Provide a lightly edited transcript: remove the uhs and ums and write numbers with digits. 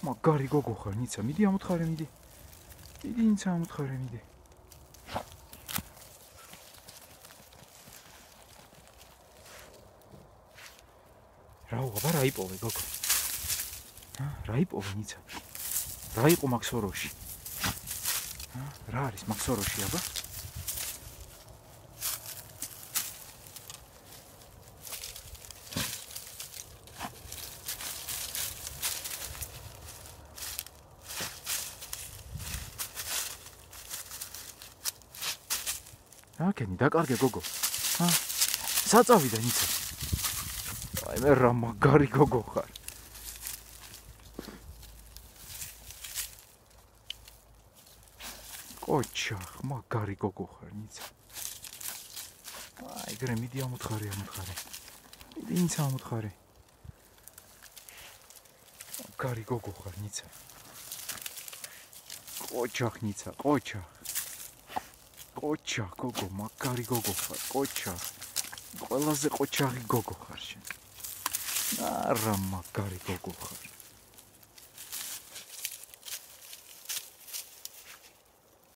მაგარი გოგო ხარ, ნიცა, მიდი ამოთხარე, მიდი. მიდი, ნიცა, ამოთხარე, მიდი. რა უღაბა, რა იპოვე, გოგო? რა იპოვე, ნიცა? რა იყო მაქსოროში? რა არის მაქსოროში, აბა? აკენი დაკარგე გოგო. საწავიდა ნიცა. აი მე რა მაგარი გოგო ხარ. ოჩა, მაგარი გოგო ხარ ნიცა. აი გრე მიდი ამოთხარე. მიდი ნიცა ამოთხარე. მაგარი გოგო ხარ ნიცა. ოჩა ნიცა, ოჩა. ოჩა გოგო, მაგარი გოგო ხარ, ოჩა. ყველაზე ოჩაღი გოგო ხარ შენ. არა მაგარი გოგო ხარ.